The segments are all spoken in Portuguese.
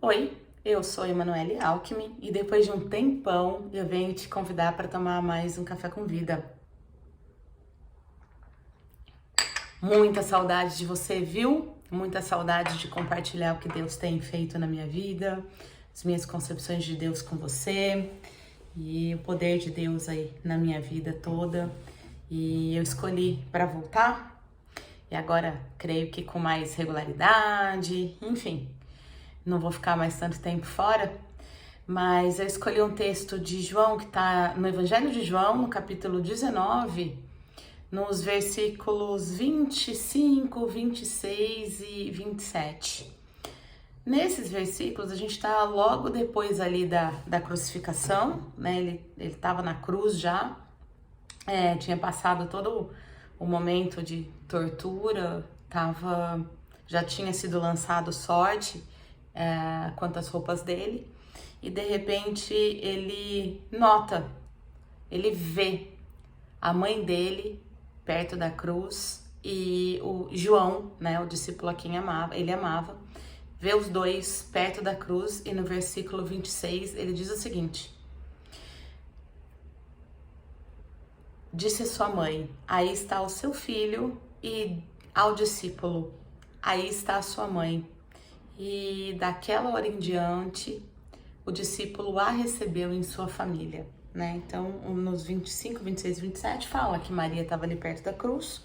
Oi, eu sou Emanuele Alckmin e depois de um tempão eu venho te convidar para tomar mais um café com vida. Muita saudade de você, viu? Muita saudade de compartilhar o que Deus tem feito na minha vida, as minhas concepções de Deus com você e o poder de Deus aí na minha vida toda. E eu escolhi para voltar e agora creio que com mais regularidade, enfim. Não vou ficar mais tanto tempo fora, mas eu escolhi um texto de João que está no Evangelho de João, no capítulo 19, nos versículos 25, 26 e 27. Nesses versículos, a gente está logo depois ali da crucificação, né? Ele estava na cruz já, tinha passado todo o momento de tortura, já tinha sido lançado sorte quanto às roupas dele, e de repente ele vê a mãe dele perto da cruz e o João, né, o discípulo a quem ele amava, vê os dois perto da cruz e no versículo 26 ele diz o seguinte: disse sua mãe, aí está o seu filho, e ao discípulo, aí está a sua mãe. E daquela hora em diante, o discípulo a recebeu em sua família, né? Então, nos 25, 26 e 27 fala que Maria estava ali perto da cruz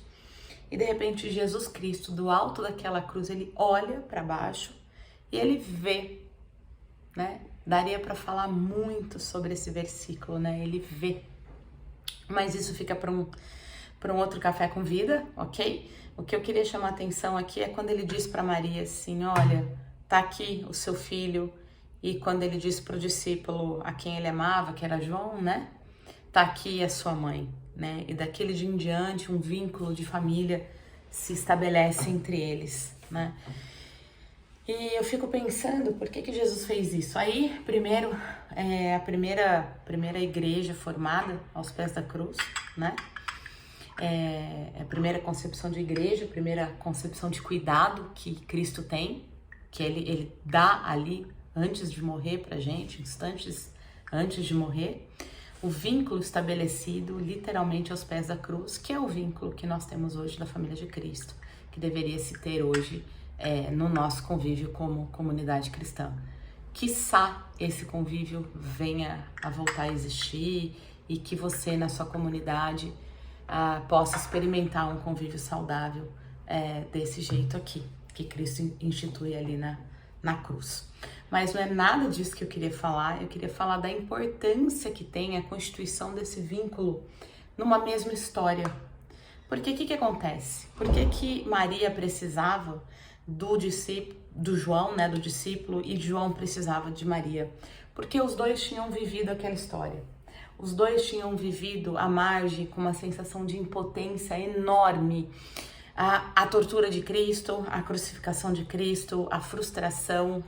e de repente Jesus Cristo, do alto daquela cruz, ele olha para baixo e ele vê, né? Daria para falar muito sobre esse versículo, né? Ele vê. Mas isso fica para um outro café com vida, ok? O que eu queria chamar a atenção aqui é quando ele diz para Maria assim, olha, tá aqui o seu filho, e quando ele diz para o discípulo a quem ele amava, que era João, né? Tá aqui a sua mãe, né? E daquele dia em diante, um vínculo de família se estabelece entre eles, né? E eu fico pensando, por que Jesus fez isso? Aí, primeiro, a primeira igreja formada aos pés da cruz, né? A primeira concepção de igreja, a primeira concepção de cuidado que Cristo tem, que ele dá ali antes de morrer pra gente, instantes antes de morrer, o vínculo estabelecido literalmente aos pés da cruz, que é o vínculo que nós temos hoje da família de Cristo, que deveria se ter hoje no nosso convívio como comunidade cristã. Quiçá esse convívio venha a voltar a existir e que você na sua comunidade possa experimentar um convívio saudável desse jeito aqui, que Cristo institui ali na cruz. Mas não é nada disso que eu queria falar da importância que tem a constituição desse vínculo numa mesma história. Porque o que acontece? Por que Maria precisava do João, né, do discípulo, e João precisava de Maria? Porque os dois tinham vivido aquela história. Os dois tinham vivido à margem com uma sensação de impotência enorme. A tortura de Cristo, a crucificação de Cristo, a frustração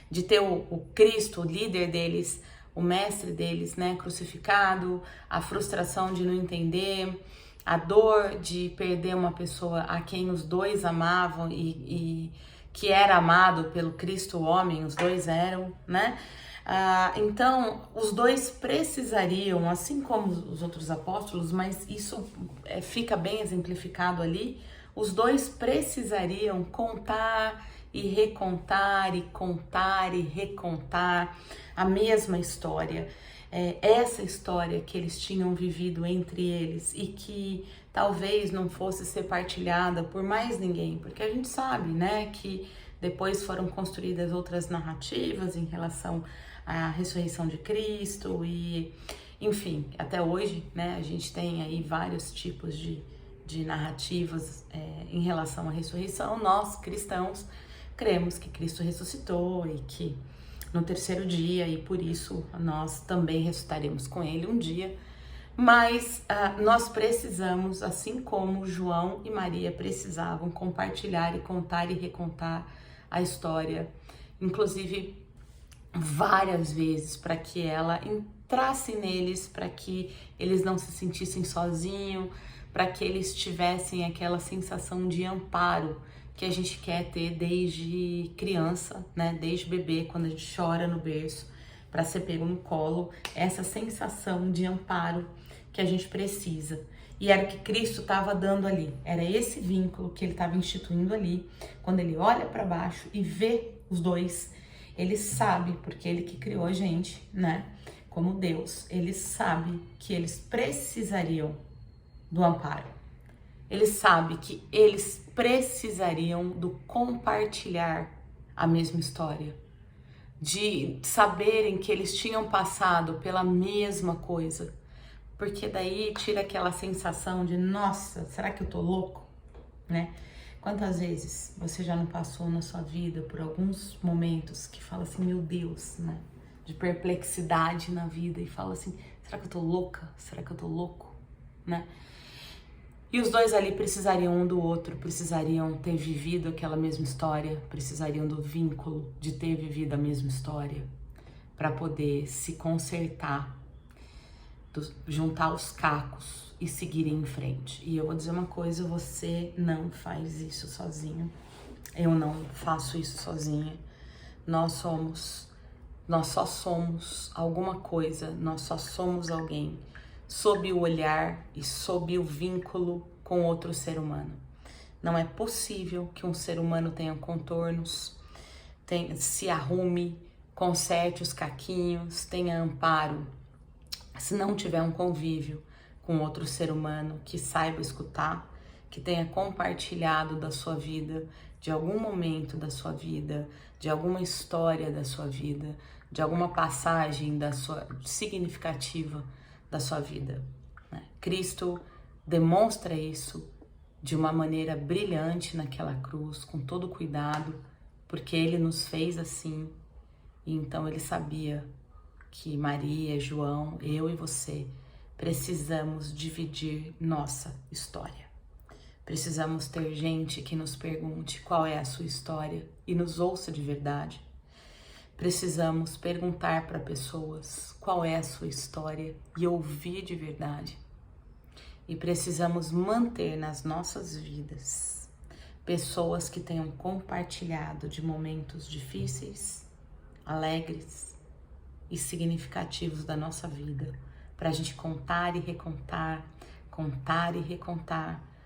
de ter o Cristo, o líder deles, o mestre deles, né, crucificado, a frustração de não entender, a dor de perder uma pessoa a quem os dois amavam e que era amado pelo Cristo homem, os dois eram, né? Então, os dois precisariam, assim como os outros apóstolos, mas isso fica bem exemplificado ali, os dois precisariam contar e recontar e contar e recontar a mesma história. Essa história que eles tinham vivido entre eles e que talvez não fosse ser partilhada por mais ninguém, porque a gente sabe, né, que depois foram construídas outras narrativas em relação à ressurreição de Cristo e, enfim, até hoje, né, a gente tem aí vários tipos de narrativas em relação à ressurreição. Nós, cristãos, cremos que Cristo ressuscitou e que no terceiro dia, e por isso nós também ressuscitaremos com ele um dia, mas nós precisamos, assim como João e Maria precisavam, compartilhar e contar e recontar a história, inclusive várias vezes, para que ela entrasse neles, para que eles não se sentissem sozinhos, para que eles tivessem aquela sensação de amparo que a gente quer ter desde criança, né? Desde bebê, quando a gente chora no berço, para ser pego no colo, essa sensação de amparo que a gente precisa. E era o que Cristo estava dando ali, era esse vínculo que ele estava instituindo ali. Quando ele olha para baixo e vê os dois, ele sabe, porque ele que criou a gente, né? Como Deus, ele sabe que eles precisariam do amparo. Ele sabe que eles precisariam do compartilhar a mesma história, de saberem que eles tinham passado pela mesma coisa, porque daí tira aquela sensação de, nossa, será que eu tô louco, né? Quantas vezes você já não passou na sua vida por alguns momentos que fala assim, meu Deus, né? De perplexidade na vida e fala assim, será que eu tô louca? Será que eu tô louco, né? E os dois ali precisariam um do outro, precisariam ter vivido aquela mesma história, precisariam do vínculo de ter vivido a mesma história para poder se consertar, juntar os cacos e seguir em frente. E eu vou dizer uma coisa, você não faz isso sozinho. Eu não faço isso sozinha. Nós só somos alguma coisa, nós só somos alguém sob o olhar e sob o vínculo com outro ser humano. Não é possível que um ser humano tenha contornos, se arrume, conserte os caquinhos, tenha amparo, se não tiver um convívio com outro ser humano que saiba escutar, que tenha compartilhado da sua vida, de algum momento da sua vida, de alguma história da sua vida, de alguma passagem significativa da sua vida, né? Cristo demonstra isso de uma maneira brilhante naquela cruz, com todo cuidado, porque ele nos fez assim, e então ele sabia que Maria, João, eu e você precisamos dividir nossa história. Precisamos ter gente que nos pergunte qual é a sua história e nos ouça de verdade. Precisamos perguntar para pessoas qual é a sua história e ouvir de verdade. E precisamos manter nas nossas vidas pessoas que tenham compartilhado de momentos difíceis, alegres e significativos da nossa vida, para a gente contar e recontar,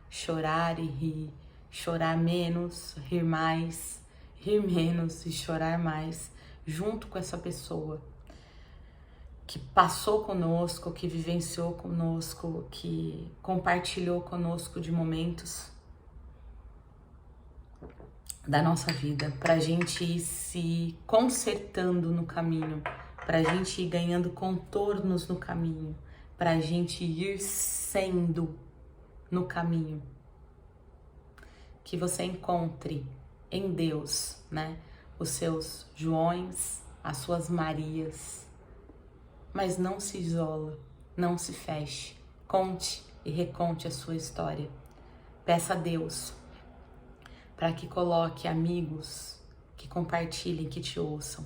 chorar e rir, chorar menos, rir mais, rir menos e chorar mais, junto com essa pessoa que passou conosco, que vivenciou conosco, que compartilhou conosco de momentos da nossa vida, pra gente ir se consertando no caminho, pra gente ir ganhando contornos no caminho, pra gente ir sendo no caminho. Que você encontre em Deus, né, os seus Joões, as suas Marias, mas não se isola, não se feche, conte e reconte a sua história. Peça a Deus para que coloque amigos que compartilhem, que te ouçam,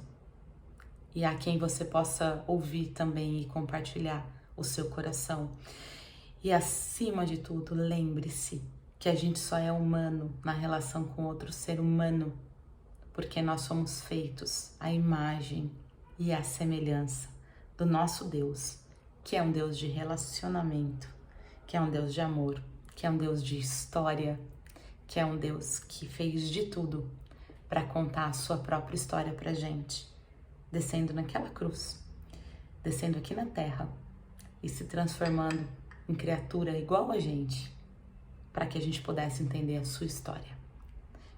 e a quem você possa ouvir também e compartilhar o seu coração. E acima de tudo, lembre-se que a gente só é humano na relação com outro ser humano, porque nós somos feitos à imagem e à semelhança do nosso Deus, que é um Deus de relacionamento, que é um Deus de amor, que é um Deus de história, que é um Deus que fez de tudo para contar a sua própria história pra gente, descendo naquela cruz, descendo aqui na terra e se transformando em criatura igual a gente, para que a gente pudesse entender a sua história.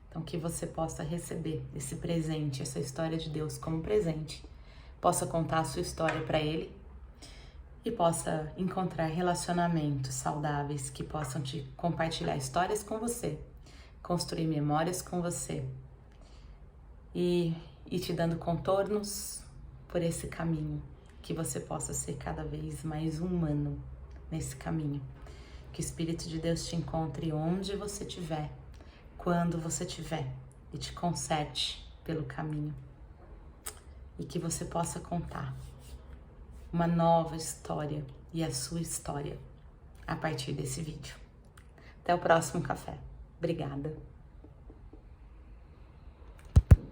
Então, que você possa receber esse presente, essa história de Deus como presente, possa contar a sua história para Ele e possa encontrar relacionamentos saudáveis que possam te compartilhar histórias com você, construir memórias com você e te dando contornos por esse caminho, que você possa ser cada vez mais humano nesse caminho. Que o Espírito de Deus te encontre onde você estiver, quando você estiver, e te conserte pelo caminho. E que você possa contar uma nova história e a sua história a partir desse vídeo. Até o próximo café. Obrigada.